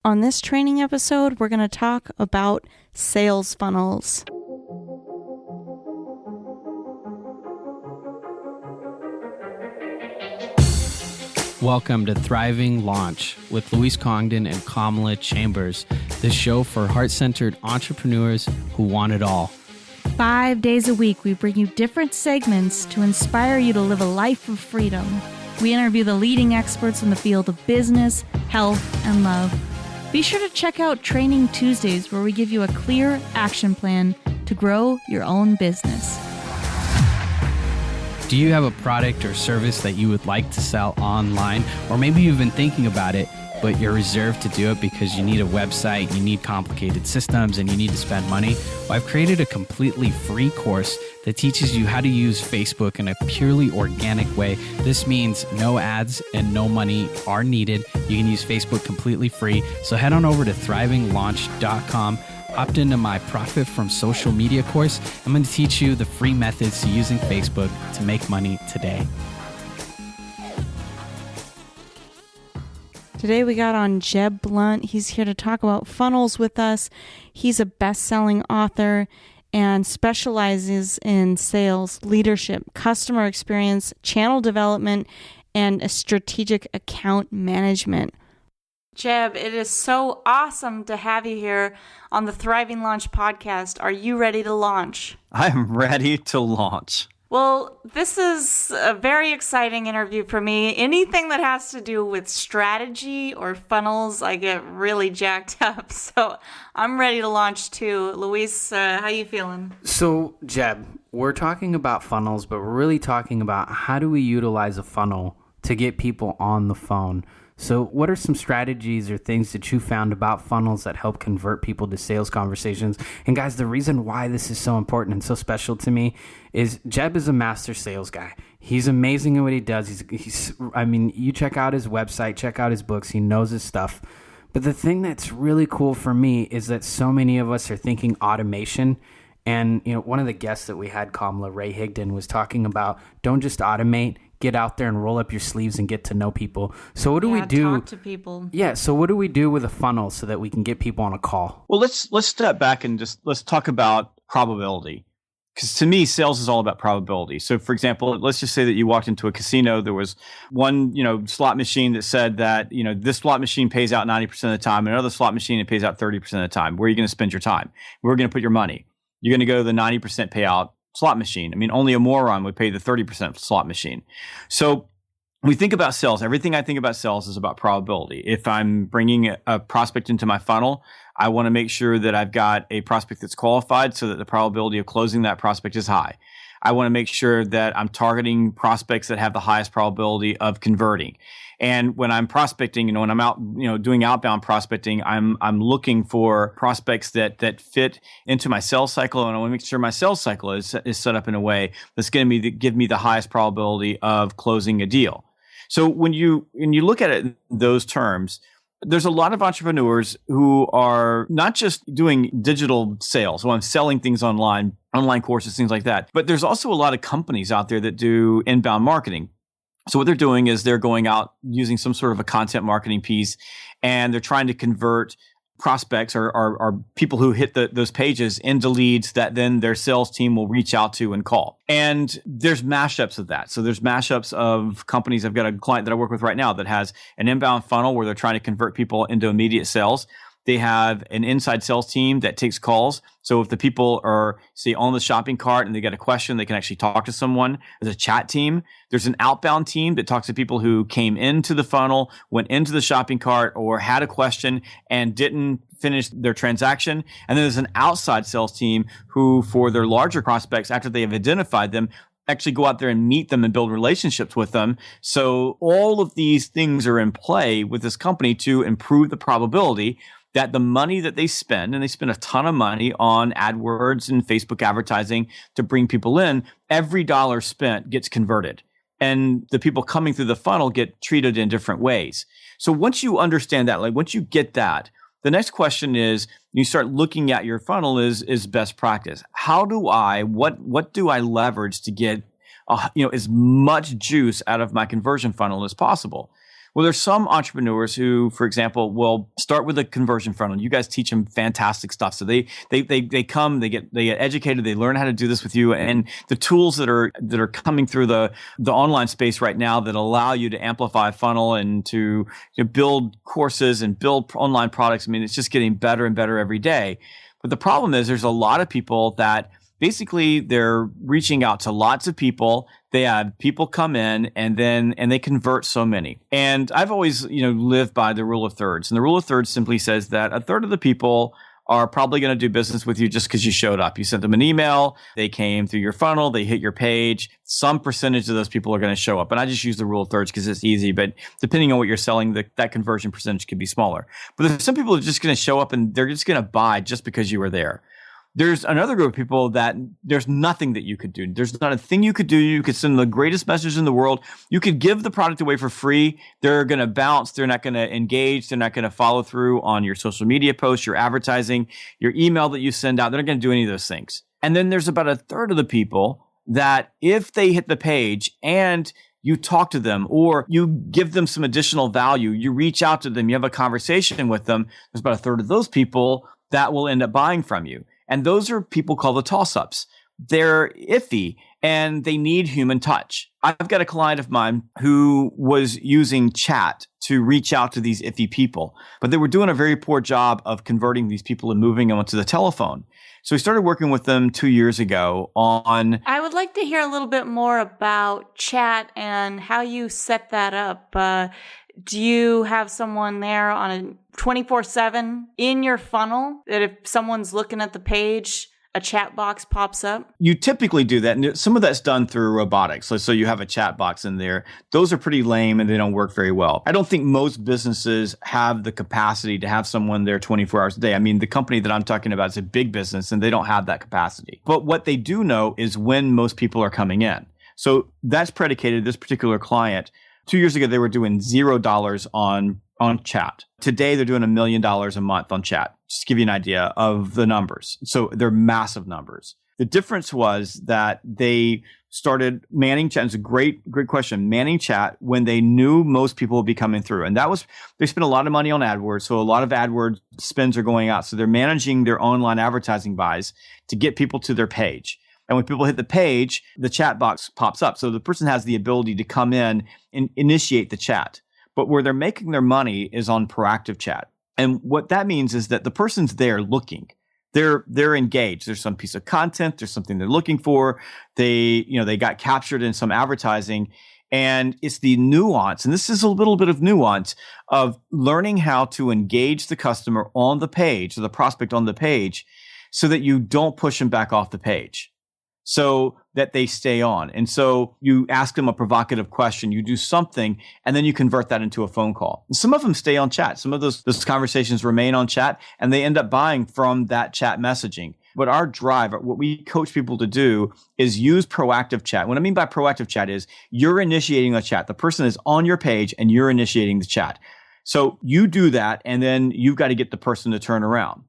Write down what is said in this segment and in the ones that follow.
On this training episode, we're going to talk about sales funnels. Welcome to Thriving Launch with Louise Congdon and Kamala Chambers, the show for heart-centered entrepreneurs who want it all. 5 days a week, we bring you different segments to inspire you to live a life of freedom. We interview the leading experts in the field of business, health, and love. Be sure to check out Training Tuesdays, where we give you a clear action plan to grow your own business. Do you have a product or service that you would like to sell online? Or maybe you've been thinking about it, but you're reserved to do it because you need a website, you need complicated systems, and you need to spend money? Well, I've created a completely free course that teaches you how to use Facebook in a purely organic way. This means no ads and no money are needed. You can use Facebook completely free. So head on over to thrivinglaunch.com. Opt into my Profit from Social Media course. I'm going to teach you the free methods to using Facebook to make money today. Today we got on Jeb Blount. He's here to talk about funnels with us. He's a best-selling author and specializes in sales, leadership, customer experience, channel development, and a strategic account management. Jeb, it is so awesome to have you here on the Thriving Launch podcast. Are you ready to launch? I'm ready to launch. Well, this is a very exciting interview for me. Anything that has to do with strategy or funnels, I get really jacked up. So I'm ready to launch too. Luis, how you feeling? So, Jeb, we're talking about funnels, but we're really talking about how do we utilize a funnel to get people on the phone. So what are some strategies or things that you found about funnels that help convert people to sales conversations? And guys, the reason why this is so important and so special to me is Jeb is a master sales guy. He's amazing at what he does. You check out his website, check out his books. He knows his stuff. But the thing that's really cool for me is that so many of us are thinking automation. And, one of the guests that we had, Kamala Ray Higdon, was talking about don't just automate, get out there and roll up your sleeves and get to know people. So what do we do? Talk to people. Yeah. So what do we do with a funnel so that we can get people on a call? Well, let's step back and let's talk about probability. Because to me, sales is all about probability. So for example, let's just say that you walked into a casino. There was one, slot machine that said that, this slot machine pays out 90% of the time. And another slot machine, it pays out 30% of the time. Where are you going to spend your time? Where are you going to put your money? You're going to go to the 90% payout slot machine. I mean, only a moron would pay the 30% slot machine. So we think about sales. Everything I think about sales is about probability. If I'm bringing a prospect into my funnel, I want to make sure that I've got a prospect that's qualified so that the probability of closing that prospect is high. I want to make sure that I'm targeting prospects that have the highest probability of converting. And when I'm prospecting, when I'm out, doing outbound prospecting, I'm looking for prospects that fit into my sales cycle, and I want to make sure my sales cycle is set up in a way that's going to give me the highest probability of closing a deal. So when you look at it in those terms, there's a lot of entrepreneurs who are not just doing digital sales, so I'm selling things online courses, things like that, but there's also a lot of companies out there that do inbound marketing. So what they're doing is they're going out using some sort of a content marketing piece, and they're trying to convert prospects or people who hit those pages into leads that then their sales team will reach out to and call. And there's mashups of that. So there's mashups of companies. I've got a client that I work with right now that has an inbound funnel where they're trying to convert people into immediate sales. They have an inside sales team that takes calls. So if the people are, say, on the shopping cart and they get a question, they can actually talk to someone. There's a chat team. There's an outbound team that talks to people who came into the funnel, went into the shopping cart, or had a question and didn't finish their transaction. And then there's an outside sales team who, for their larger prospects, after they have identified them, actually go out there and meet them and build relationships with them. So all of these things are in play with this company to improve the probability that the money that they spend, and they spend a ton of money on AdWords and Facebook advertising to bring people in, every dollar spent gets converted. And the people coming through the funnel get treated in different ways. So once you understand that, once you get that, the next question is, you start looking at your funnel is best practice. What do I leverage to get as much juice out of my conversion funnel as possible? Well, there's some entrepreneurs who, for example, will start with a conversion funnel. You guys teach them fantastic stuff. So they come, they get educated, they learn how to do this with you, and the tools that are coming through the online space right now that allow you to amplify a funnel and to build courses and build online products. I mean, it's just getting better and better every day. But the problem is there's a lot of people that basically they're reaching out to lots of people. They have people come in and they convert so many. And I've always, lived by the rule of thirds. And the rule of thirds simply says that a third of the people are probably going to do business with you just because you showed up. You sent them an email, they came through your funnel, they hit your page. Some percentage of those people are going to show up. And I just use the rule of thirds because it's easy, but depending on what you're selling, that conversion percentage could be smaller. But there's some people who are just going to show up and they're just going to buy just because you were there. There's another group of people that there's nothing that you could do. There's not a thing you could do. You could send the greatest message in the world. You could give the product away for free. They're going to bounce. They're not going to engage. They're not going to follow through on your social media posts, your advertising, your email that you send out. They're not going to do any of those things. And then there's about a third of the people that if they hit the page and you talk to them or you give them some additional value, you reach out to them, you have a conversation with them, there's about a third of those people that will end up buying from you. And those are people called the toss-ups. They're iffy and they need human touch. I've got a client of mine who was using chat to reach out to these iffy people, but they were doing a very poor job of converting these people and moving them onto the telephone. So we started working with them 2 years ago on... I would like to hear a little bit more about chat and how you set that up. Do you have someone there on a 24/7 in your funnel that if someone's looking at the page, a chat box pops up? You typically do that. And some of that's done through robotics. So you have a chat box in there. Those are pretty lame and they don't work very well. I don't think most businesses have the capacity to have someone there 24 hours a day. I mean, the company that I'm talking about is a big business and they don't have that capacity. But what they do know is when most people are coming in. So that's predicated, this particular client. 2 years ago, they were doing $0 on chat. Today, they're doing $1 million a month on chat. Just to give you an idea of the numbers. So they're massive numbers. The difference was that they started manning chat. It's a great question. Manning chat when they knew most people would be coming through. And they spent a lot of money on AdWords. So a lot of AdWords spends are going out. So they're managing their online advertising buys to get people to their page. And when people hit the page, the chat box pops up. So the person has the ability to come in and initiate the chat. But where they're making their money is on proactive chat. And what that means is that the person's there looking. They're engaged. There's some piece of content. There's something they're looking for. They got captured in some advertising. And it's the nuance, and this is a little bit of nuance of learning how to engage the customer on the page, or the prospect on the page, so that you don't push them back off the page, so that they stay on. And so you ask them a provocative question, you do something, and then you convert that into a phone call. And some of them stay on chat. Some of those conversations remain on chat, and they end up buying from that chat messaging. But our drive, what we coach people to do is use proactive chat. What I mean by proactive chat is you're initiating a chat. The person is on your page and you're initiating the chat. So you do that, and then you've got to get the person to turn around.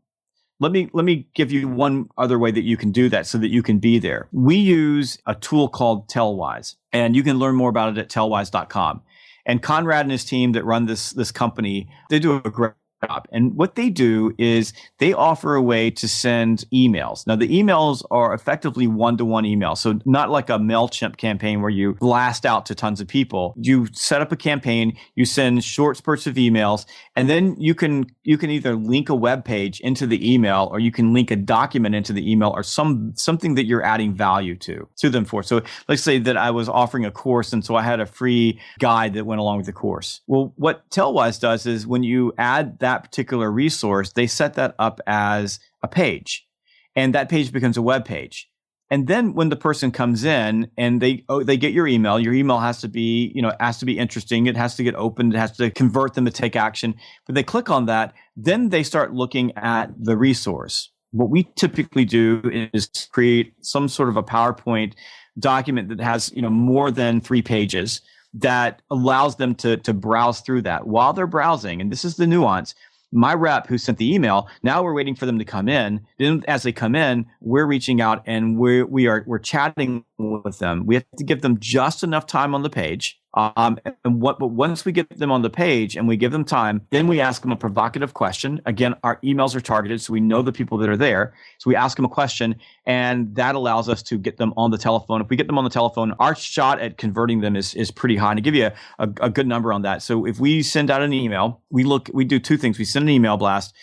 Let me give you one other way that you can do that so that you can be there. We use a tool called Tellwise, and you can learn more about it at tellwise.com. And Conrad and his team that run this company, they do a great job. And what they do is they offer a way to send emails. Now, the emails are effectively one-to-one emails. So not like a MailChimp campaign where you blast out to tons of people. You set up a campaign, you send short spurts of emails, and then you can either link a web page into the email, or you can link a document into the email, or something that you're adding value to them for. So let's say that I was offering a course, and so I had a free guide that went along with the course. Well, what Tellwise does is when you add that particular resource, they set that up as a page, and that page becomes a web page. And then when the person comes in and they get your email has to be interesting. It has to get opened. It has to convert them to take action. But they click on that, then they start looking at the resource. What we typically do is create some sort of a PowerPoint document that has, more than 3 pages that allows them to browse through that while they're browsing. And this is the nuance. My rep who sent the email, now we're waiting for them to come in. Then as they come in, we're reaching out and we're chatting with them. We have to give them just enough time on the page But once we get them on the page and we give them time, then we ask them a provocative question. Again, our emails are targeted, so we know the people that are there. So we ask them a question, and that allows us to get them on the telephone. If we get them on the telephone, our shot at converting them is pretty high. And to give you a good number on that, so if we send out an email, we do two things. We send an email blast.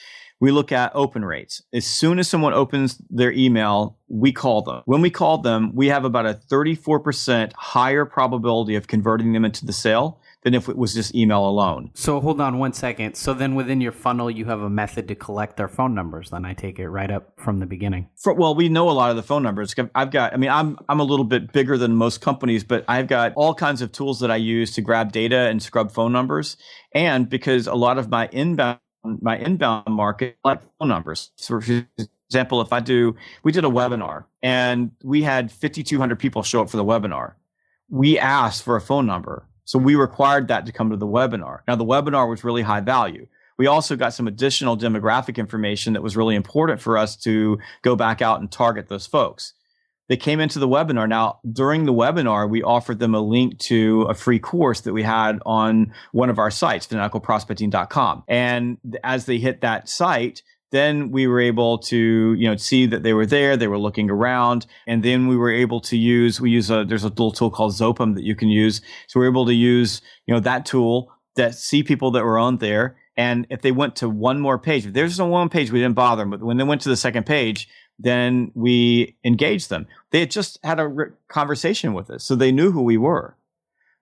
We look at open rates. As soon as someone opens their email, we call them. When we call them, we have about a 34% higher probability of converting them into the sale than if it was just email alone. So hold on one second. So then within your funnel, you have a method to collect their phone numbers. Then I take it right up from the beginning. Well, we know a lot of the phone numbers. I'm a little bit bigger than most companies, but I've got all kinds of tools that I use to grab data and scrub phone numbers. And because a lot of my inbound market, like phone numbers. So for example, we did a webinar and we had 5,200 people show up for the webinar. We asked for a phone number. So we required that to come to the webinar. Now the webinar was really high value. We also got some additional demographic information that was really important for us to go back out and target those folks. They came into the webinar. Now, during the webinar, we offered them a link to a free course that we had on one of our sites, fanaticalprospecting.com. And as they hit that site, then we were able to, see that they were there. They were looking around. And then we were able to there's a little tool called Zopum that you can use. So we're able to use, that tool that see people that were on there. And if they went to one more page, if there's no one page, we didn't bother them. But when they went to the second page, then we engaged them. They had just had a conversation with us, so they knew who we were.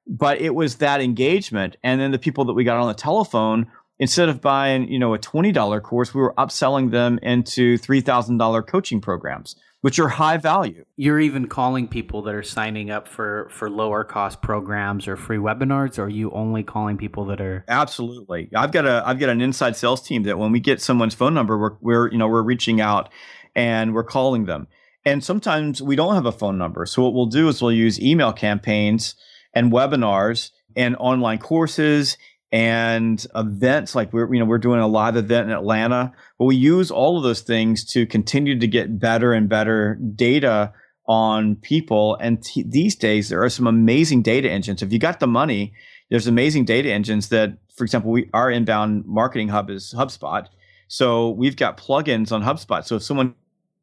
But it was that engagement. And then the people that we got on the telephone, instead of buying, a $20 course, we were upselling them into $3,000 coaching programs, which are high value. You're even calling people that are signing up for lower cost programs or free webinars, or are you only calling people that are? Absolutely. I've got an inside sales team that when we get someone's phone number, we're reaching out and we're calling them. And sometimes we don't have a phone number. So what we'll do is we'll use email campaigns and webinars and online courses and events. Like we're doing a live event in Atlanta, but we use all of those things to continue to get better and better data on people. And these days there are some amazing data engines. If you got the money, there's amazing data engines that, for example, our inbound marketing hub is HubSpot. So we've got plugins on HubSpot. So if someone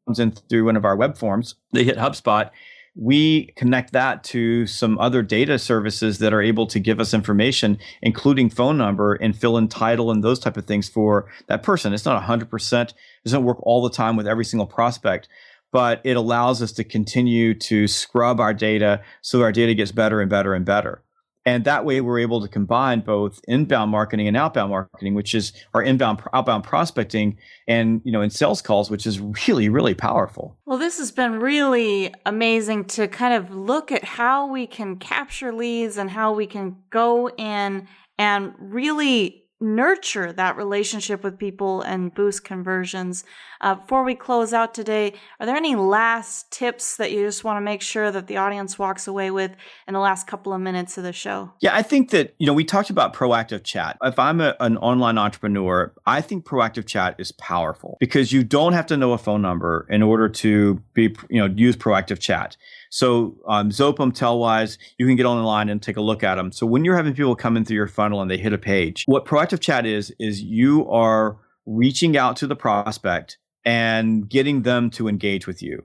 comes in through one of our web forms, they hit HubSpot, we connect that to some other data services that are able to give us information, including phone number and fill in title and those type of things for that person. It's not 100%. It doesn't work all the time with every single prospect, but it allows us to continue to scrub our data so our data gets better and better and better. And that way we're able to combine both inbound marketing and outbound marketing, which is our outbound prospecting and, in sales calls, which is really, really powerful. Well, this has been really amazing to kind of look at how we can capture leads and how we can go in and really nurture that relationship with people and boost conversions. Before we close out today, are there any last tips that you just want to make sure that the audience walks away with in the last couple of minutes of the show? Yeah, I think that, we talked about proactive chat. If I'm an online entrepreneur, I think proactive chat is powerful because you don't have to know a phone number in order to use proactive chat. So Zopum, Tellwise, you can get online and take a look at them. So when you're having people come in through your funnel and they hit a page, what proactive chat is you are reaching out to the prospect and getting them to engage with you.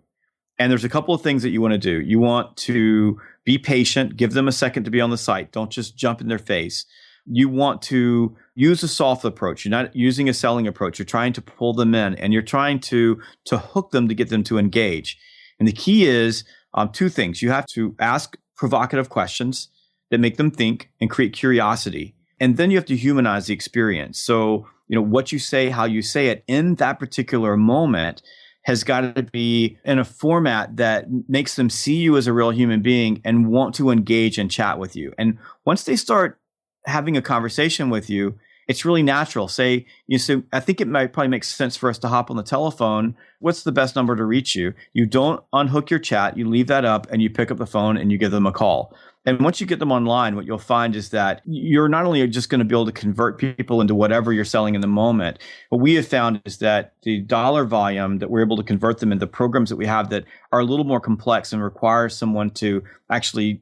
And there's a couple of things that you want to do. You want to be patient, give them a second to be on the site. Don't just jump in their face. You want to use a soft approach. You're not using a selling approach. You're trying to pull them in and you're trying to hook them to get them to engage. And the key is two things. You have to ask provocative questions that make them think and create curiosity. And then you have to humanize the experience. So, what you say, how you say it in that particular moment has got to be in a format that makes them see you as a real human being and want to engage and chat with you. And once they start having a conversation with you, it's really natural. Say, I think it might probably make sense for us to hop on the telephone. What's the best number to reach you? You don't unhook your chat. You leave that up and you pick up the phone and you give them a call. And once you get them online, what you'll find is that you're not only just going to be able to convert people into whatever you're selling in the moment. What we have found is that the dollar volume that we're able to convert them into programs that we have that are a little more complex and require someone to actually,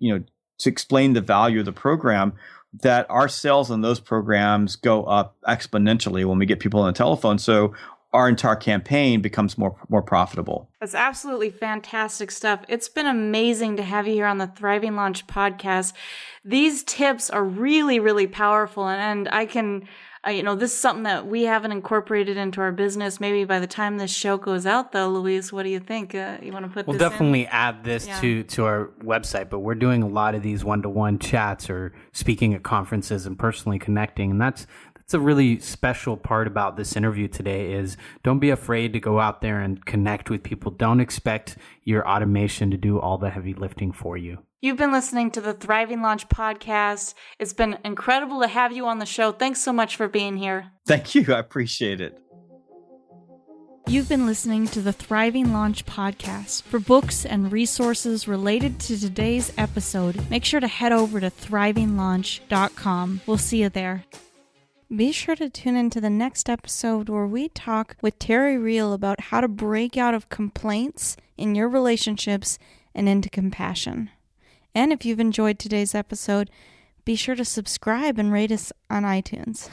to explain the value of the program, that our sales on those programs go up exponentially when we get people on the telephone. So our entire campaign becomes more profitable. That's absolutely fantastic stuff. It's been amazing to have you here on the Thriving Launch podcast. These tips are really, really powerful. And I can, this is something that we haven't incorporated into our business. Maybe by the time this show goes out, though, Luis, what do you think? You want to put this in? We'll definitely add this to our website, but we're doing a lot of these one-to-one chats or speaking at conferences and personally connecting. And that's a really special part about this interview today is don't be afraid to go out there and connect with people. Don't expect your automation to do all the heavy lifting for you. You've been listening to the Thriving Launch podcast. It's been incredible to have you on the show. Thanks so much for being here. Thank you. I appreciate it. You've been listening to the Thriving Launch podcast. For books and resources related to today's episode, make sure to head over to thrivinglaunch.com. We'll see you there. Be sure to tune into the next episode where we talk with Terry Reel about how to break out of complaints in your relationships and into compassion. And if you've enjoyed today's episode, be sure to subscribe and rate us on iTunes.